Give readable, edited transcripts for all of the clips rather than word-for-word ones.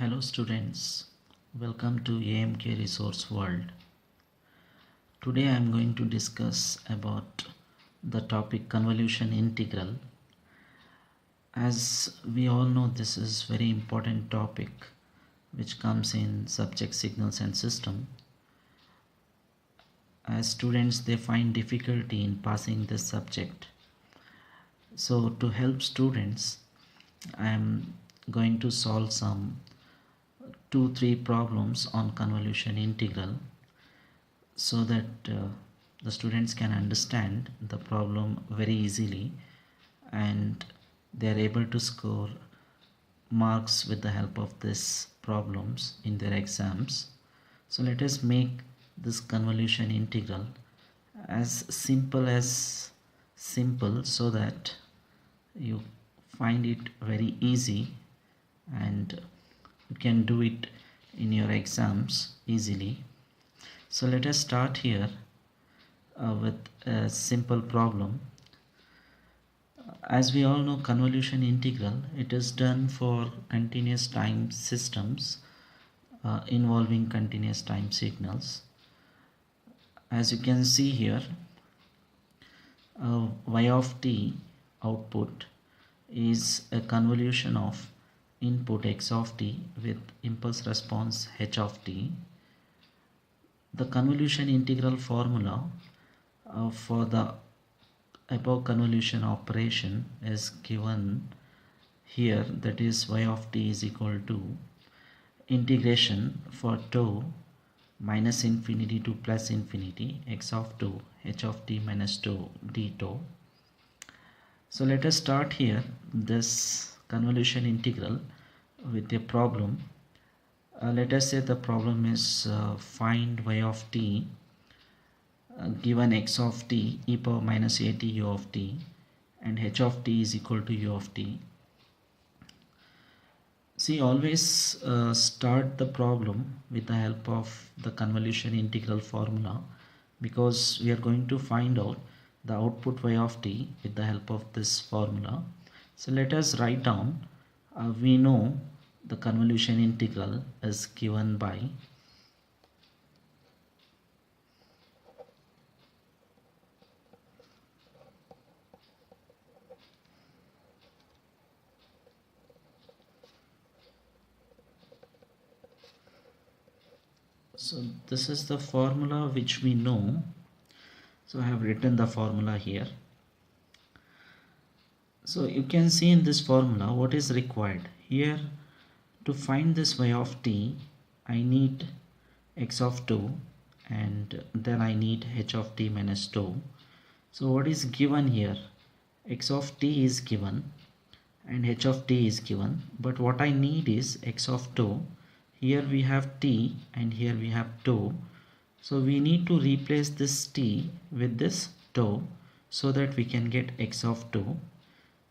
Hello students, welcome to AMK Resource World. Today I am going to discuss about the topic convolution integral. As we all know, this is very important topic which comes in subject signals and system. As students, they find difficulty in passing this subject. So to help students, I am going to solve some 2-3 problems on convolution integral so that the students can understand the problem very easily and they are able to score marks with the help of these problems in their exams. So let us make this convolution integral as simple so that you find it very easy and you can do it in your exams easily. So let us start here with a simple problem. As we all know, convolution integral, it is done for continuous time systems involving continuous time signals. As you can see here, y of t output is a convolution of input x of t with impulse response h of t. The convolution integral formula for the above convolution operation is given here, that is y of t is equal to integration for tau minus infinity to plus infinity x of 2 h of t minus 2 d tau. So let us start here this convolution integral with a problem. Let us say the problem is find y of t given x of t e power minus at u of t and h of t is equal to u of t. See, always start the problem with the help of the convolution integral formula, because we are going to find out the output y of t with the help of this formula. So let us write down, we know the convolution integral is given by so this is the formula which we know. So I have written the formula here. So you can see in this formula what is required here. To find this y of t, I need x of 2 and then I need h of t minus 2. So what is given here? X of t is given and h of t is given, but what I need is x of 2. Here we have t and here we have 2. So we need to replace this t with this 2 so that we can get x of 2.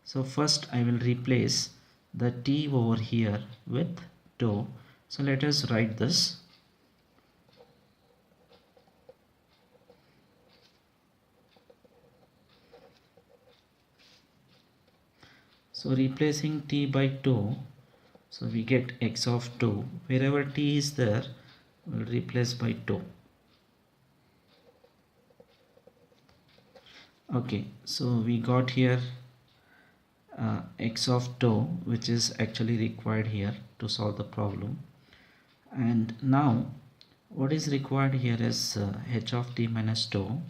So first I will replace the t over here with 2. So let us write this. So replacing t by 2, so we get x of 2. Wherever t is there, we'll replace by 2. Okay, so we got here x of 2, which is actually required here to solve the problem. And now what is required here is h of t minus 2,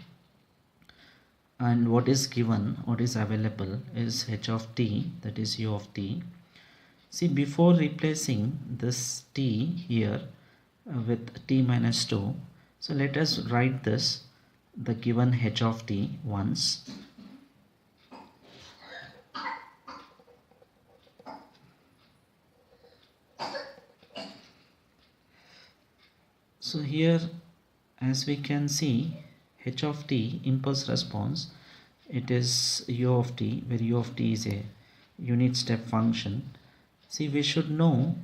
and what is given, what is available is h of t, that is u of t. See, before replacing this t here with t minus 2, so let us write this, the given h of t once. So here, as we can see, h of t impulse response, it is u of t, where u of t is a unit step function. See, we should know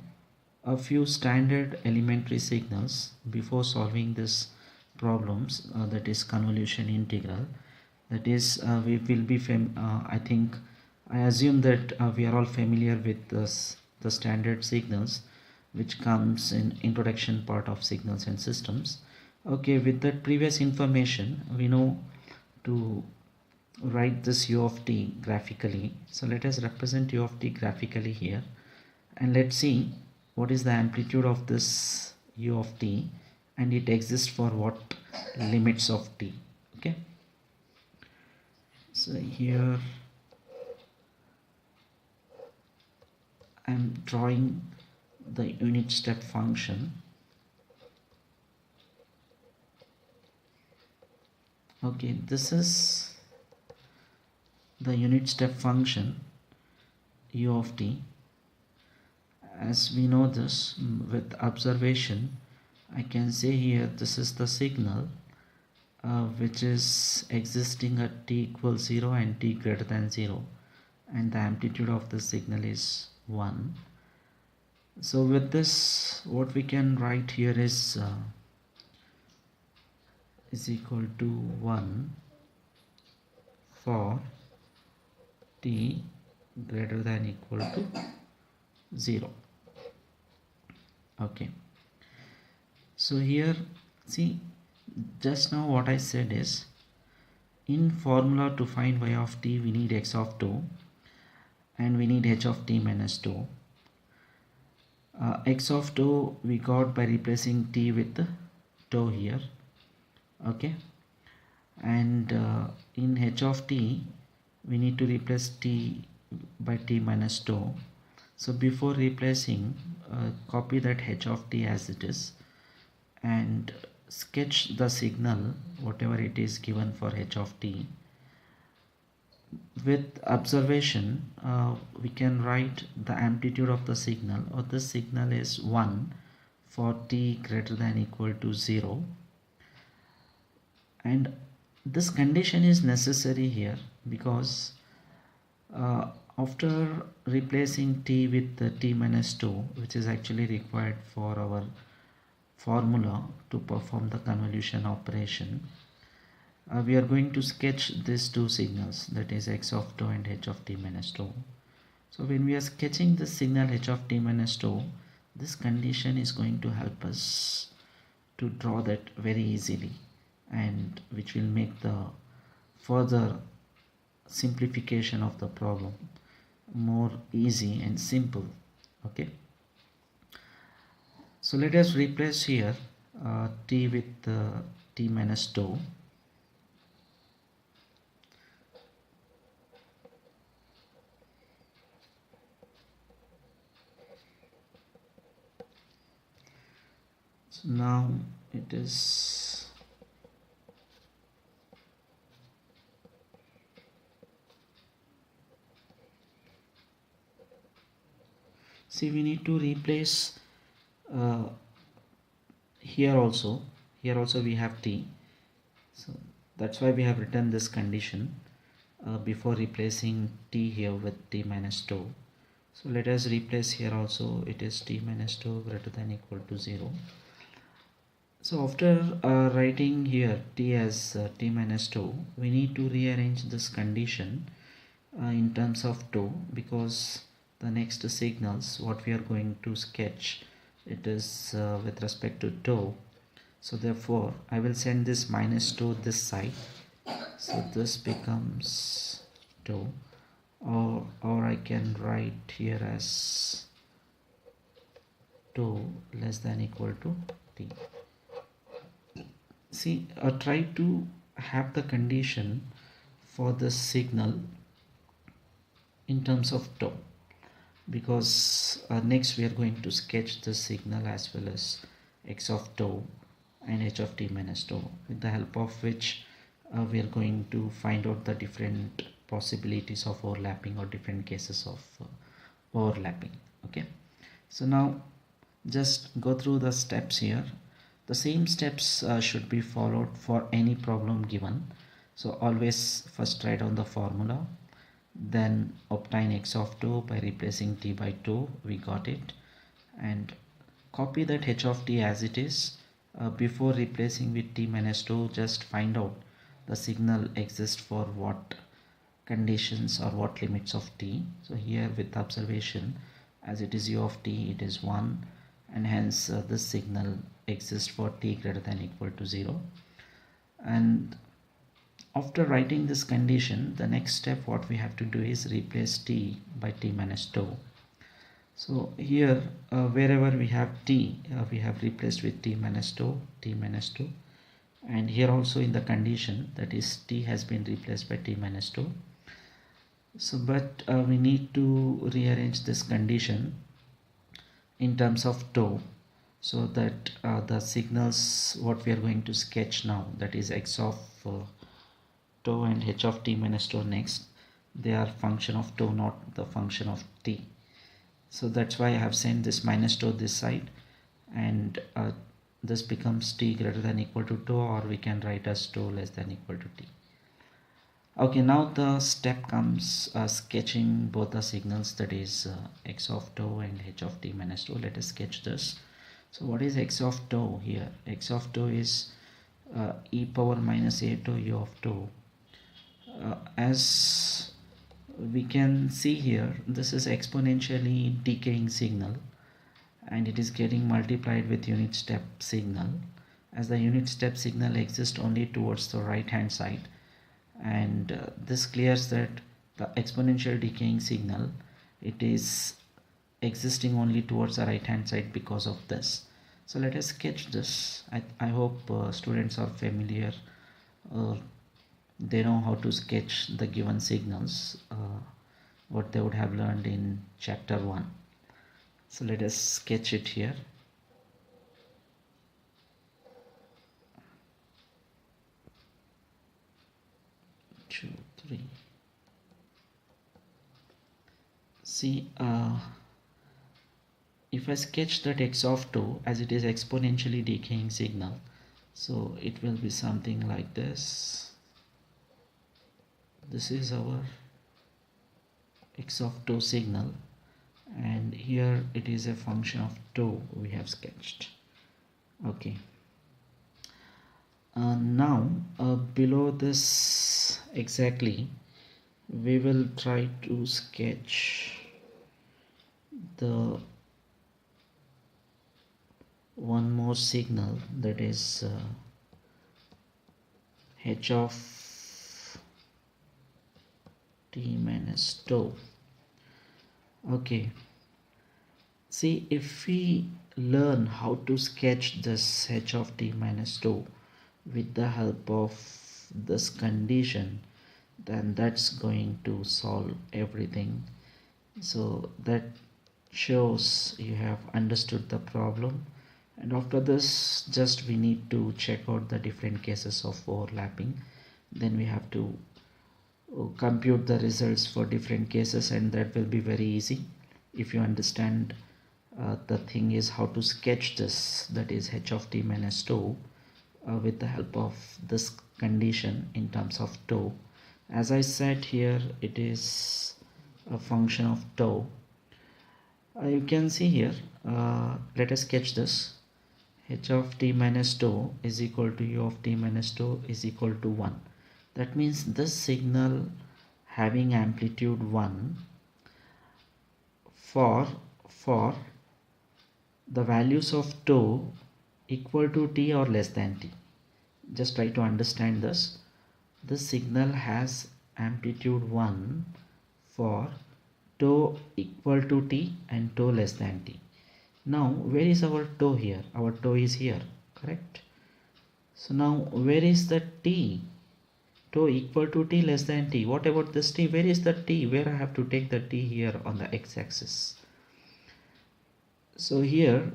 a few standard elementary signals before solving this problems, that is convolution integral. That is, we will be I assume that we are all familiar with the standard signals which comes in introduction part of signals and systems. Okay, with that previous information, we know to write this u of t graphically. So let us represent u of t graphically here, and let's see what is the amplitude of this u of t, and it exists for what limits of t. Okay, so here I'm drawing the unit step function. Okay, this is the unit step function u of t. As we know this with observation, I can say here this is the signal which is existing at t equals 0 and t greater than 0, and the amplitude of the signal is 1. So with this, what we can write here is equal to 1 for t greater than equal to 0. Okay, so here see, just now what I said is, in formula to find y of t we need x of 2 and we need h of t minus 2. X of 2 we got by replacing t with the tau here. Okay, and in h of t we need to replace t by t minus 2. So before replacing, copy that h of t as it is and sketch the signal whatever it is given for h of t. With observation, we can write the amplitude of the signal, or the signal is 1 for t greater than equal to 0, and this condition is necessary here because after replacing t with the t minus 2, which is actually required for our formula to perform the convolution operation, we are going to sketch these two signals, that is x of 2 and h of t minus 2. So when we are sketching the signal h of t minus 2, this condition is going to help us to draw that very easily, and which will make the further simplification of the problem more easy and simple. Okay, so let us replace here t with t minus 2. So now it is see, we need to replace here also we have t, so that's why we have written this condition before replacing t here with t minus 2. So let us replace here also, it is t minus 2 greater than equal to 0. So after writing here t as t minus 2, we need to rearrange this condition in terms of 2, because the next signals what we are going to sketch, it is with respect to tau. So therefore I will send this minus 2 this side, so this becomes tau, or I can write here as tau less than equal to t. See, try to have the condition for the signal in terms of tau, because next we are going to sketch the signal as well as x of tau and h of t minus tau, with the help of which we are going to find out the different possibilities of overlapping or different cases of overlapping. Okay, so now just go through the steps here. The same steps should be followed for any problem given. So always first write down the formula, then obtain x of 2 by replacing t by 2, we got it, and copy that h of t as it is. Before replacing with t minus 2, just find out the signal exists for what conditions or what limits of t. So here with observation, as it is u of t, it is 1, and hence this signal exists for t greater than equal to 0. And after writing this condition, the next step what we have to do is replace t by t minus tau. So here wherever we have t, we have replaced with t minus tau, and here also in the condition, that is t has been replaced by t minus tau. So but we need to rearrange this condition in terms of tau, so that the signals what we are going to sketch now, that is x of tau and h of t minus tau next, they are function of tau, not the function of t. So that's why I have sent this minus tau this side, and this becomes t greater than equal to tau, or we can write as tau less than equal to t. Okay, now the step comes sketching both the signals, that is x of tau and h of t minus tau. Let us sketch this. So what is x of tau here? X of tau is e power minus a tau u of tau. As we can see here, this is exponentially decaying signal, and it is getting multiplied with unit step signal, as the unit step signal exists only towards the right hand side, and this clears that the exponential decaying signal, it is existing only towards the right hand side because of this. So let us sketch this. I hope students are familiar, they know how to sketch the given signals, what they would have learned in chapter 1. So let us sketch it here. Two, three. See, if I sketch that x of tau, as it is exponentially decaying signal, so it will be something like this. This is our x of tau signal, and here it is a function of tau we have sketched. Okay. Now below this exactly, we will try to sketch the one more signal, that is h of t minus tau. Okay, see, if we learn how to sketch this h of t minus tau with the help of this condition, then that's going to solve everything. So that shows you have understood the problem, and after this just we need to check out the different cases of overlapping. Then we have to compute the results for different cases, and that will be very easy if you understand the thing is how to sketch this, that is h of t minus tau, with the help of this condition in terms of tau. As I said here, it is a function of tau. You can see here, let us sketch this. H of t minus tau is equal to u of t minus tau is equal to 1. That means this signal having amplitude 1 for the values of tau equal to t or less than t. Just try to understand this. This signal has amplitude 1 for tau equal to t and tau less than t. Now where is our tau here? Our tau is here, correct? So now where is the t? Tau equal to t less than t. What about this t? Where is the t? Where I have to take the t here on the x-axis. So here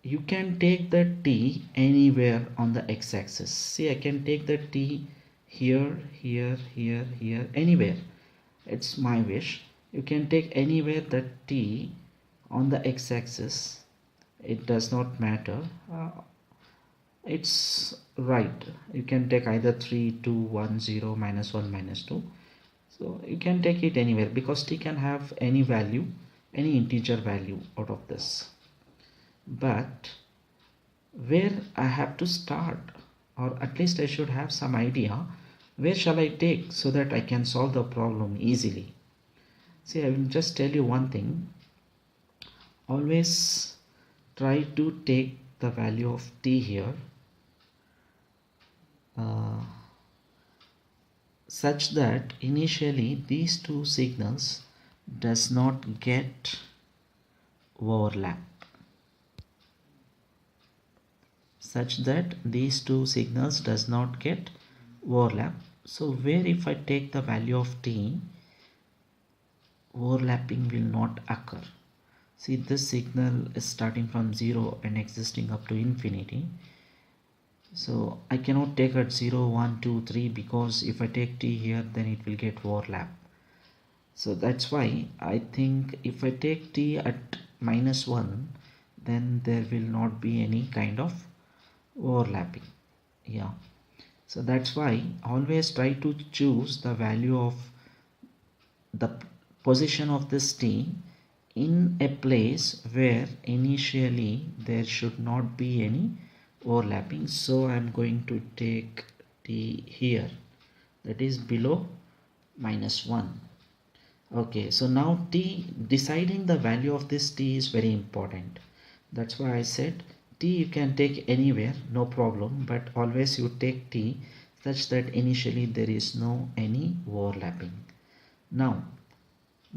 you can take the t anywhere on the x-axis. See, I can take the t here, here, here, here, anywhere. It's my wish. You can take anywhere the t on the x-axis. It does not matter. It's right. You can take either 3, 2, 1, 0, minus 1, minus 2. So you can take it anywhere, because t can have any value, any integer value out of this. But where I have to start, or at least I should have some idea, where shall I take so that I can solve the problem easily? See, I will just tell you one thing. Always try to take the value of t here uh, such that initially these two signals does not get overlap, such that these two signals does not get overlap. So where if I take the value of t, overlapping will not occur. See, this signal is starting from 0 and existing up to infinity. So I cannot take at 0, 1, 2, 3 because if I take t here then it will get overlap. So that's why I think if I take t at -1 then there will not be any kind of overlapping. Yeah, so that's why always try to choose the value of the position of this t in a place where initially there should not be any overlapping. So I'm going to take t here, that is below -1. Okay, so now t, deciding the value of this t is very important. That's why I said t you can take anywhere, no problem, but always you take t such that initially there is no any overlapping. Now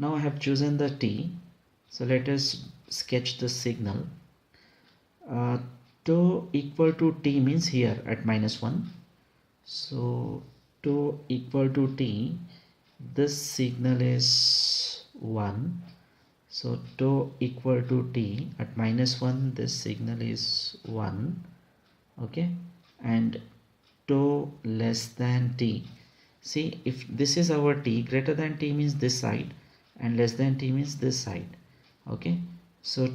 I have chosen the t, so let us sketch the signal. Tau equal to t means here at -1. So tau equal to t, this signal is 1. So tau equal to t at -1, this signal is 1. Okay, and tau less than t. See, if this is our t, greater than t means this side and less than t means this side. Okay, so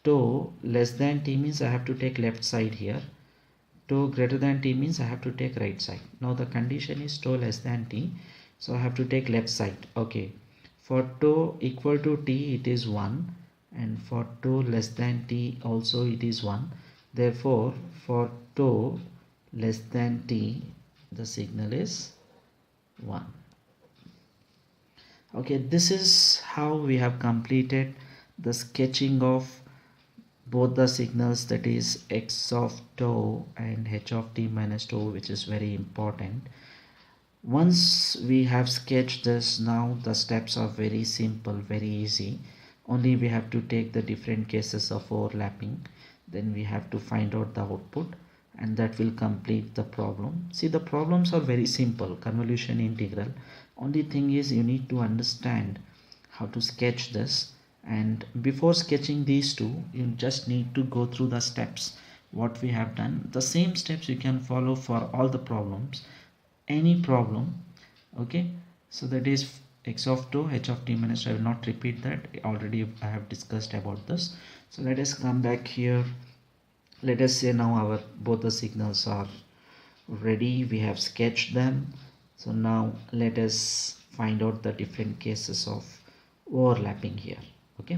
tau less than t means I have to take left side here. Tau greater than t means I have to take right side. Now the condition is tau less than t, so I have to take left side. Okay, for tau equal to t it is 1, and for tau less than t also it is 1. Therefore for tau less than t the signal is 1. Okay, this is how we have completed the sketching of both the signals, that is x of tau and h of t minus tau, which is very important. Once we have sketched this, now the steps are very simple, very easy. Only we have to take the different cases of overlapping, then we have to find out the output, and that will complete the problem. See, the problems are very simple, convolution integral. Only thing is you need to understand how to sketch this, and before sketching these two you just need to go through the steps what we have done. The same steps you can follow for all the problems, any problem. Okay, so that is x of tau, h of t minus, I will not repeat that, already I have discussed about this. So let us come back here. Let us say now our both the signals are ready, we have sketched them. So now let us find out the different cases of overlapping here. Okay,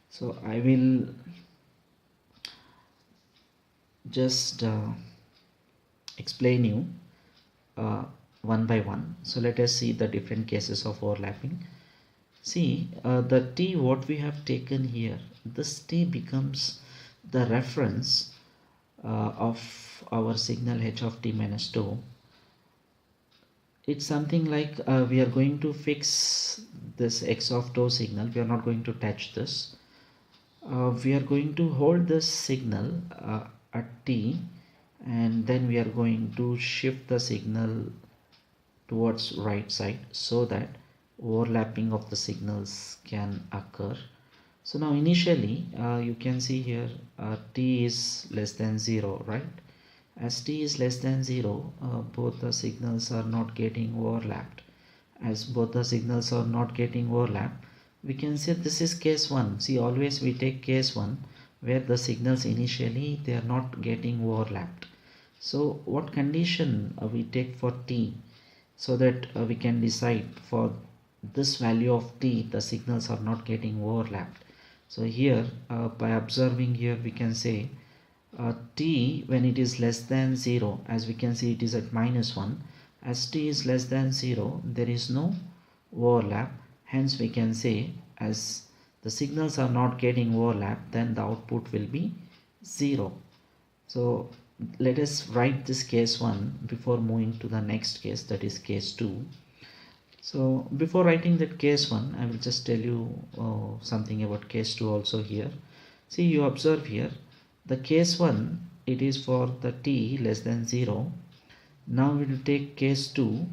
so I will just explain you one by one. So let us see the different cases of overlapping. See, the t what we have taken here, this t becomes the reference of our signal h of t minus tau. It's something like we are going to fix this x of tau signal, we are not going to touch this. We are going to hold this signal at t, and then we are going to shift the signal towards right side so that overlapping of the signals can occur. So now initially you can see here t is less than 0, right? As t is less than 0, both the signals are not getting overlapped. As both the signals are not getting overlapped, we can say this is case 1. See, always we take case 1 where the signals initially they are not getting overlapped. So what condition we take for t, so that we can decide for this value of t the signals are not getting overlapped. So here by observing here we can say t when it is less than 0, as we can see it is at -1. As t is less than 0 there is no overlap, hence we can say as the signals are not getting overlap, then the output will be 0. So let us write this case 1 before moving to the next case, that is case 2. So before writing that case 1, I will just tell you something about case 2 also here. See, you observe here, the case 1, it is for the t less than 0. Now we will take case 2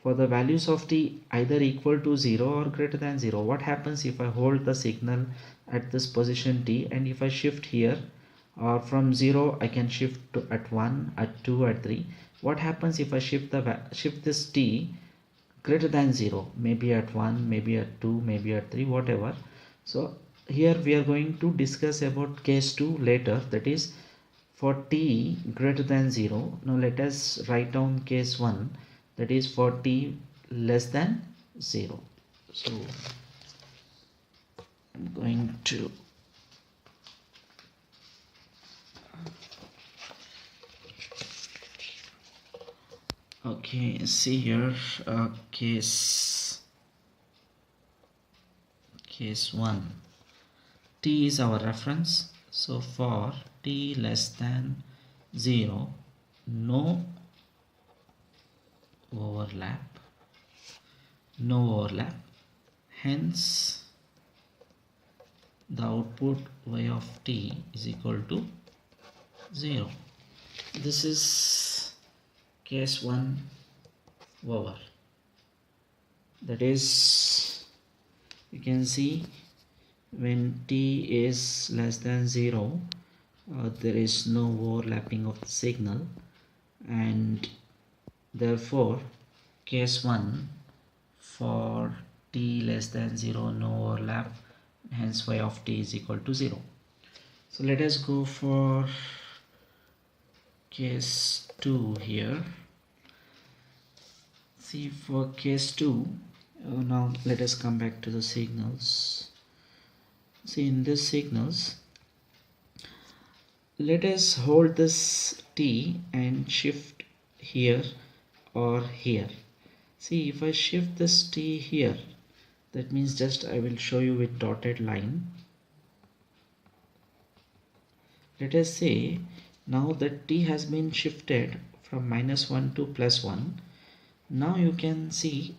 for the values of t either equal to 0 or greater than 0. What happens if I hold the signal at this position t, and if I shift here, or from 0 I can shift to at 1, at 2, at 3. What happens if I shift this t greater than 0, maybe at 1, maybe at 2, maybe at 3, whatever. So here we are going to discuss about case 2 later, that is for t greater than 0. Now let us write down case 1, that is for t less than 0. So I'm going to see here, case 1, t is our reference. So for t less than 0, no overlap, hence the output y of t is equal to 0. This is case 1 over. That is, you can see when t is less than 0, there is no overlapping of the signal, and therefore case 1 for t less than 0, no overlap, hence y of t is equal to 0. So let us go for case 2 here. See, for case 2, now let us come back to the signals. See, in this signals, let us hold this t and shift here or here. See, if I shift this t here, that means just I will show you with dotted line. Let us say now that t has been shifted from -1 to +1. Now you can see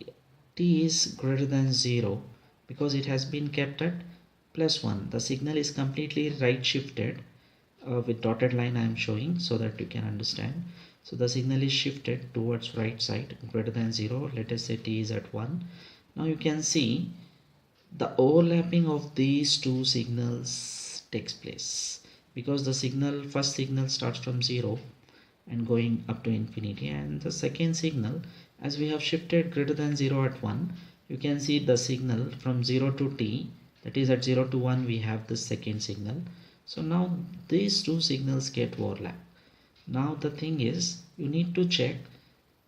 t is greater than 0 because it has been kept at +1. The signal is completely right shifted. With dotted line I am showing so that you can understand. So the signal is shifted towards right side, greater than 0. Let us say t is at 1. Now you can see the overlapping of these two signals takes place because the first signal starts from 0 and going up to infinity, and the second signal, as we have shifted greater than 0 at 1, you can see the signal from 0 to t, that is at 0 to 1 we have the second signal. So now these two signals get overlap. Now the thing is, you need to check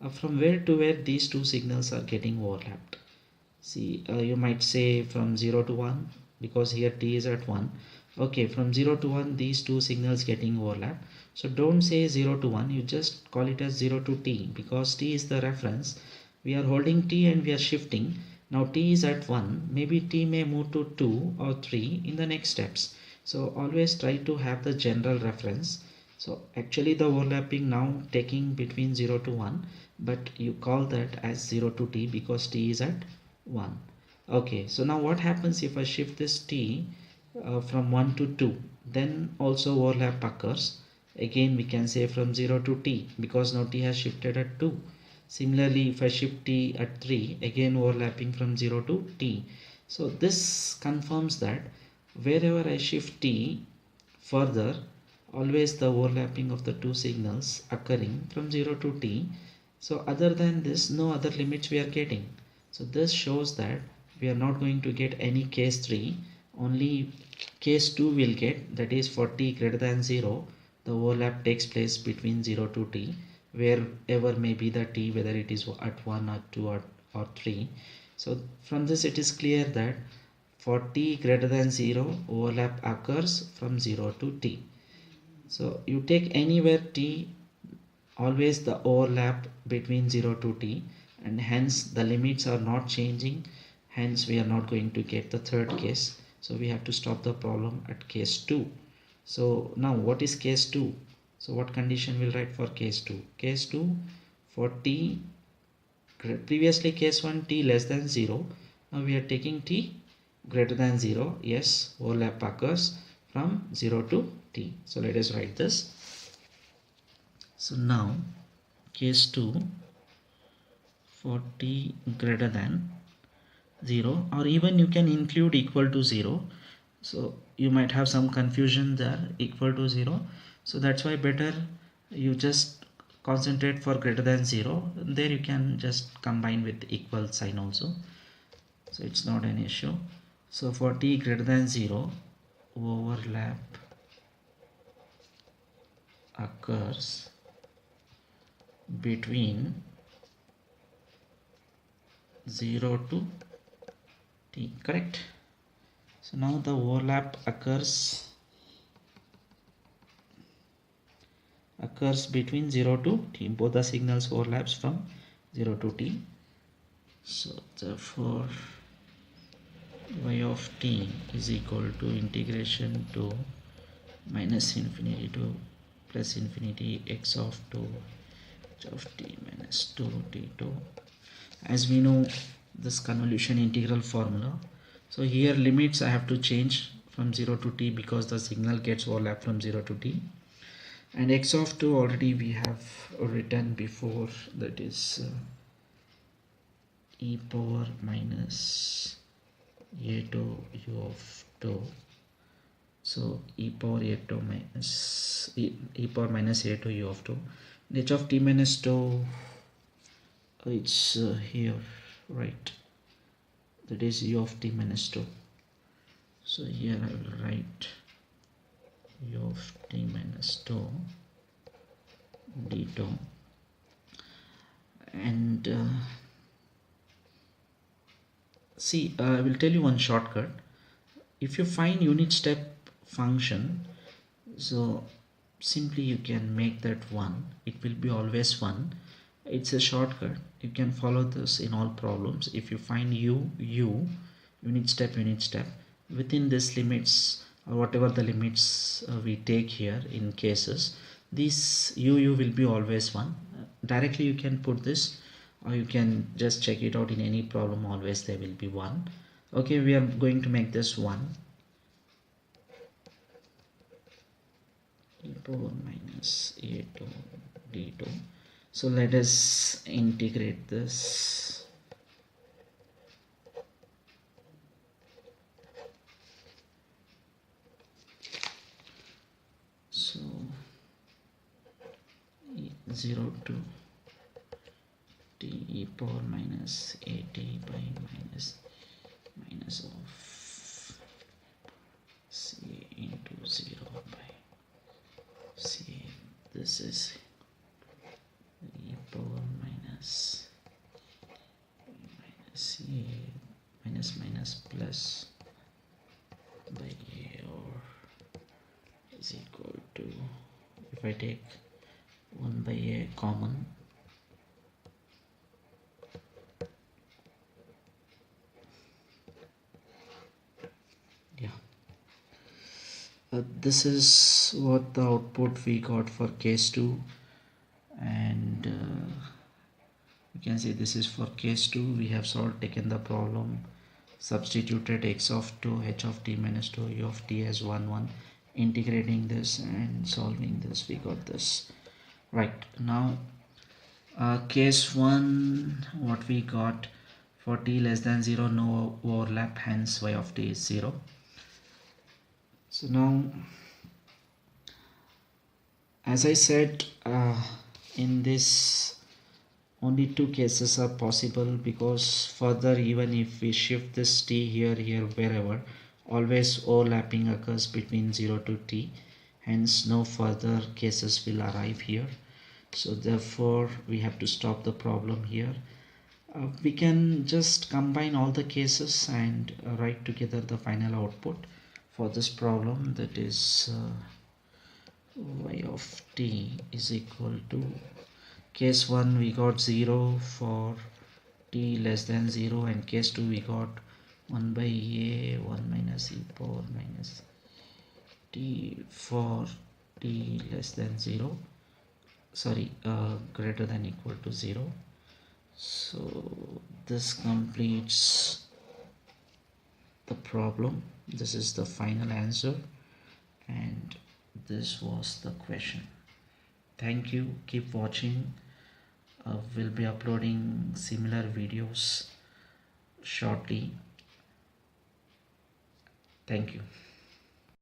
from where to where these two signals are getting overlapped. See, you might say from 0 to 1 because here t is at 1. Okay, from 0 to 1 these two signals getting overlap. So don't say 0 to 1, you just call it as 0 to t because t is the reference. We are holding t and we are shifting. Now t is at 1, maybe t may move to 2 or 3 in the next steps. So always try to have the general reference. So actually the overlapping now taking between 0 to 1, but you call that as 0 to t because t is at 1. Okay, so now what happens if I shift this t from 1 to 2? Then also overlap occurs. Again we can say from 0 to t because now t has shifted at 2. Similarly, if I shift t at 3, again overlapping from 0 to t. So this confirms that wherever I shift t further, always the overlapping of the two signals occurring from 0 to t. So other than this, no other limits we are getting. So this shows that we are not going to get any case 3, only case 2 will get, that is for t greater than 0, the overlap takes place between 0 to t, wherever may be the t, whether it is at 1 or 2 or 3. So from this it is clear that for t greater than 0, overlap occurs from 0 to t. So you take anywhere t, always the overlap between 0 to t, and hence the limits are not changing, hence we are not going to get the third case, So we have to stop the problem at case 2. So now what is case 2? So what condition we'll write for case 2? Case 2, for t, previously case 1 t less than 0. Now we are taking t greater than 0. Yes, overlap occurs from 0 to t. So let us write this. So now case 2, for t greater than 0, or even you can include equal to 0. So you might have some confusion there, equal to 0. So that's why better you just concentrate for greater than 0. There you can just combine with equal sign also. So it's not an issue. So for t greater than 0, overlap occurs between 0 to t, correct? So now the overlap occurs between 0 to t. Both the signals overlaps from 0 to t. So therefore y of t is equal to integration to minus infinity to plus infinity x of 2 h of t minus 2 t2. As we know this convolution integral formula, so here limits I have to change from 0 to t because the signal gets overlap from 0 to t, and x of 2 already we have written before, that is e power minus a2 u of 2. So e power a2 minus e power minus a2 u of 2, h of t minus 2, it's here, right? That is u of t minus 2. So here I will write u of t minus 2 d2, and see, I will tell you one shortcut. If you find unit step function, so simply you can make that 1. It will be always 1. It's a shortcut. You can follow this in all problems. If you find unit step within this limits, or whatever the limits we take here in cases, this u will be always 1. Directly you can put this, or you can just check it out in any problem. Always there will be 1. Okay, we are going to make this 1 e power minus a2 d2. So let us integrate this. So 0 to t e power minus at by minus of c into 0 by c. This is e power minus c minus plus by a, or is equal to, if I take 1 by a common, yeah, this is what the output we got for case 2, and you can see this is for case 2. We have taken the problem, substituted x of 2 h of t minus 2 u of t as 1 1, integrating this and solving this, we got this. Right, now case 1, what we got, for t less than 0 no overlap, hence y of t is 0. So now, as I said, in this only 2 cases are possible, because further even if we shift this t here, wherever, always overlapping occurs between 0 to t, hence no further cases will arrive here. So therefore we have to stop the problem here. We can just combine all the cases and write together the final output for this problem, that is y of t is equal to, case 1 we got 0 for t less than 0, and case 2 we got 1 by a 1 minus e power minus t for t less than 0, sorry, greater than equal to 0. So this completes the problem. This is the final answer, and this was the question. Thank you. Keep watching. We'll be uploading similar videos shortly. Thank you.